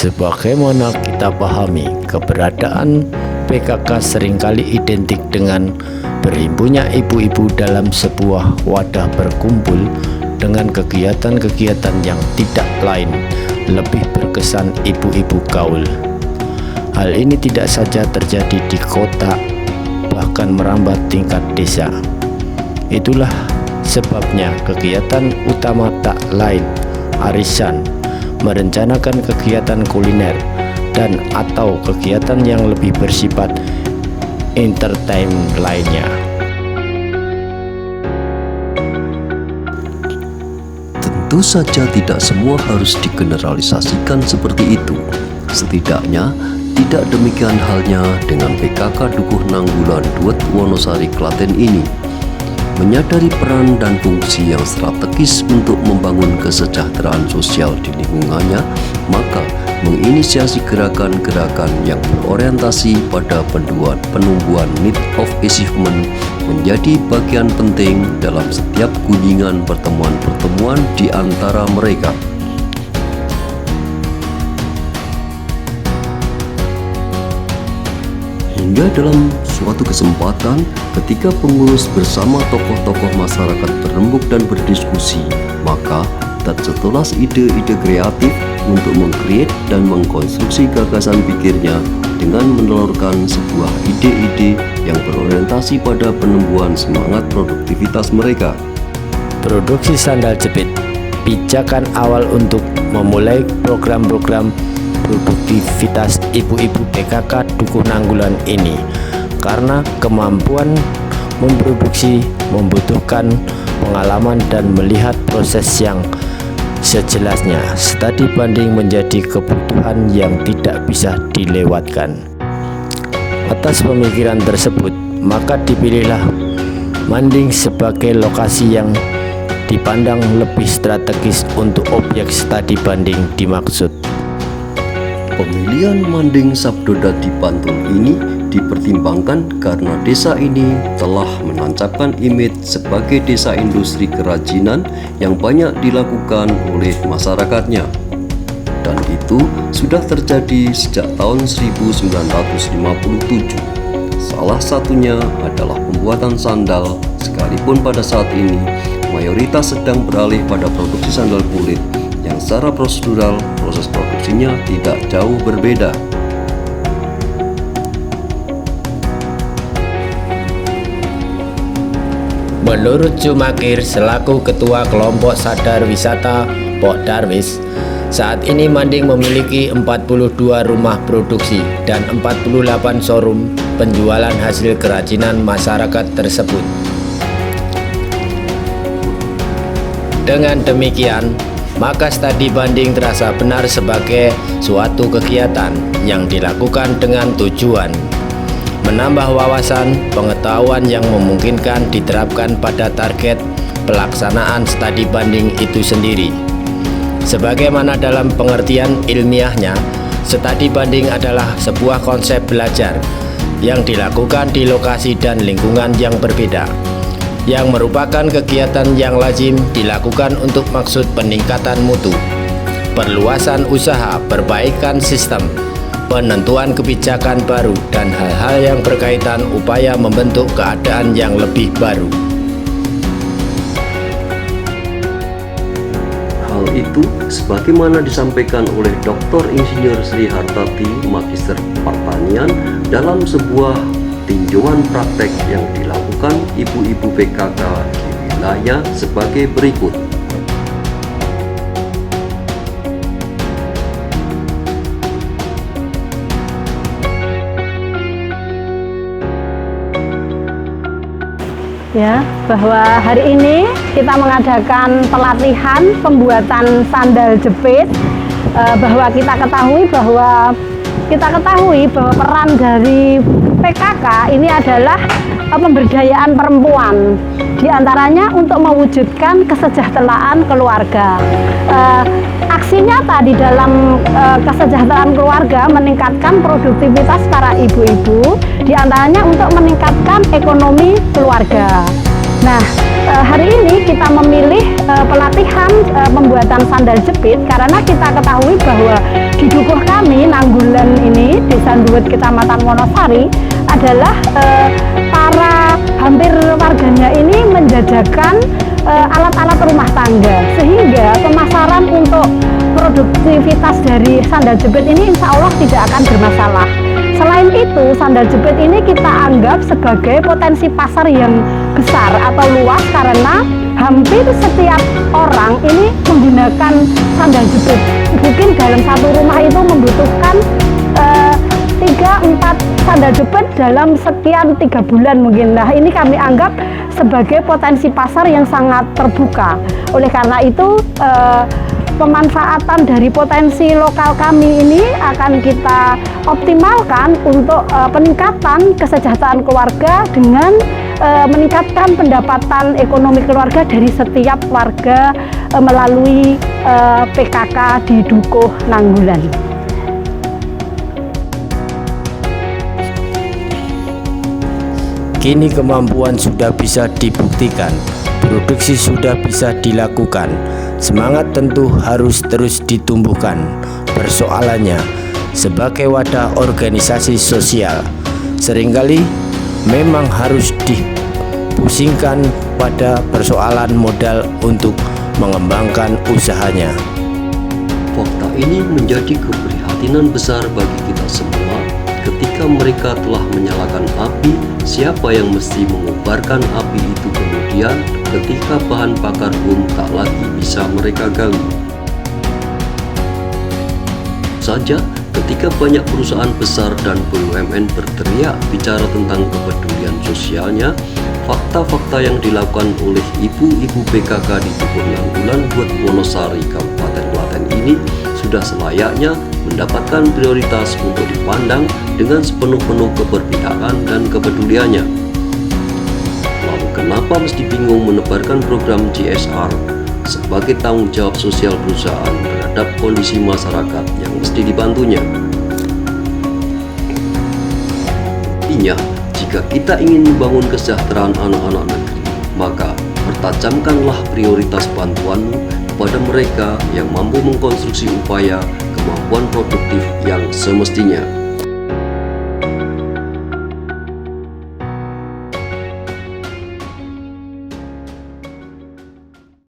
Sebagaimana kita pahami, keberadaan PKK seringkali identik dengan berhimpunnya ibu-ibu dalam sebuah wadah berkumpul dengan kegiatan-kegiatan yang tidak lain lebih berkesan ibu-ibu gaul. Hal ini tidak saja terjadi di kota, bahkan merambat tingkat desa. Itulah sebabnya kegiatan utama tak lain arisan, merencanakan kegiatan kuliner, dan atau kegiatan yang lebih bersifat entertain lainnya. Tentu saja tidak semua harus digeneralisasikan seperti itu. Setidaknya tidak demikian halnya dengan PKK Dukuh Nanggulan Duet Wonosari Klaten ini. Menyadari peran dan fungsi yang strategis untuk membangun kesejahteraan sosial di lingkungannya, maka menginisiasi gerakan-gerakan yang berorientasi pada penumbuhan need of achievement menjadi bagian penting dalam setiap kunjungan pertemuan-pertemuan di antara mereka. Hingga dalam suatu kesempatan, ketika pengurus bersama tokoh-tokoh masyarakat berembuk dan berdiskusi, maka tercetuslah ide-ide kreatif untuk mengkreat dan mengkonstruksi gagasan pikirnya dengan menelurkan sebuah ide-ide yang berorientasi pada penumbuhan semangat produktivitas mereka. Produksi sandal jepit, pijakan awal untuk memulai program-program produktivitas ibu-ibu PKK Dukuh Nanggulan ini, karena kemampuan memproduksi membutuhkan pengalaman dan melihat proses yang sejelasnya. Studi banding menjadi kebutuhan yang tidak bisa dilewatkan. Atas pemikiran tersebut, maka dipilihlah Manding sebagai lokasi yang dipandang lebih strategis untuk objek studi banding dimaksud. Pemilihan Manding Sabdodadi Bantul ini dipertimbangkan karena desa ini telah menancapkan image sebagai desa industri kerajinan yang banyak dilakukan oleh masyarakatnya. Dan itu sudah terjadi sejak tahun 1957. Salah satunya adalah pembuatan sandal, sekalipun pada saat ini mayoritas sedang beralih pada produksi sandal kulit yang secara prosedural proses produksinya tidak jauh berbeda. Menurut Cumakir selaku Ketua Kelompok Sadar Wisata Pok Darwis, saat ini Manding memiliki 42 rumah produksi dan 48 showroom penjualan hasil kerajinan masyarakat tersebut. Dengan demikian, maka studi banding terasa benar sebagai suatu kegiatan yang dilakukan dengan tujuan menambah wawasan pengetahuan yang memungkinkan diterapkan pada target pelaksanaan studi banding itu sendiri. Sebagaimana dalam pengertian ilmiahnya, studi banding adalah sebuah konsep belajar yang dilakukan di lokasi dan lingkungan yang berbeda, yang merupakan kegiatan yang lazim dilakukan untuk maksud peningkatan mutu, perluasan usaha, perbaikan sistem, penentuan kebijakan baru, dan hal-hal yang berkaitan upaya membentuk keadaan yang lebih baru. Hal itu sebagaimana disampaikan oleh Dr. Insinyur Sri Hartati, Magister Pertanian, dalam sebuah tinjauan praktek yang dilakukan ibu-ibu PKK di wilayah sebagai berikut. Ya, bahwa hari ini kita mengadakan pelatihan pembuatan sandal jepit, bahwa kita ketahui bahwa peran dari PKK ini adalah pemberdayaan perempuan, diantaranya untuk mewujudkan kesejahteraan keluarga. Aksi nyata di dalam kesejahteraan keluarga meningkatkan produktivitas para ibu-ibu, diantaranya untuk meningkatkan ekonomi keluarga. Nah, hari ini kita memilih pelatihan pembuatan sandal jepit karena kita ketahui bahwa di di dukuh kami Nanggulan ini, Desa Nduwet, Kecamatan Wonosari, adalah para hampir warganya ini menjajakan alat-alat rumah tangga, sehingga pemasaran untuk produktivitas dari sandal jepit ini insya Allah tidak akan bermasalah. Selain itu, sandal jepit ini kita anggap sebagai potensi pasar yang besar atau luas karena hampir setiap orang ini menggunakan sandal jepit. Mungkin dalam satu rumah itu membutuhkan 3-4 sandal jepit dalam sekian 3 bulan mungkin. Nah, ini kami anggap sebagai potensi pasar yang sangat terbuka. Oleh karena itu, pemanfaatan dari potensi lokal kami ini akan kita optimalkan untuk peningkatan kesejahteraan keluarga dengan meningkatkan pendapatan ekonomi keluarga dari setiap warga melalui PKK di Dukuh Nanggulan. Kini kemampuan sudah bisa dibuktikan, produksi sudah bisa dilakukan. Semangat tentu harus terus ditumbuhkan. Persoalannya, sebagai wadah organisasi sosial, seringkali memang harus dipusingkan pada persoalan modal untuk mengembangkan usahanya. Fakta ini menjadi keprihatinan besar bagi kita semua. Ketika mereka telah menyalakan api, siapa yang mesti mengobarkan api itu kemudian ketika bahan bakar tak lagi bisa mereka gali? Saja ketika banyak perusahaan besar dan BUMN berteriak bicara tentang kepedulian sosialnya, fakta-fakta yang dilakukan oleh ibu-ibu PKK di Dukuh Nanggulan buat Wonosari, Kabupaten Klaten ini sudah selayaknya mendapatkan prioritas untuk dipandang dengan sepenuh-penuh keberpihakan dan kepeduliannya. Lalu kenapa mesti bingung menebarkan program CSR sebagai tanggung jawab sosial perusahaan terhadap kondisi masyarakat yang mesti dibantunya? Intinya, jika kita ingin membangun kesejahteraan anak-anak negeri, maka pertajamkanlah prioritas bantuanmu kepada mereka yang mampu mengkonstruksi upaya kemampuan produktif yang semestinya.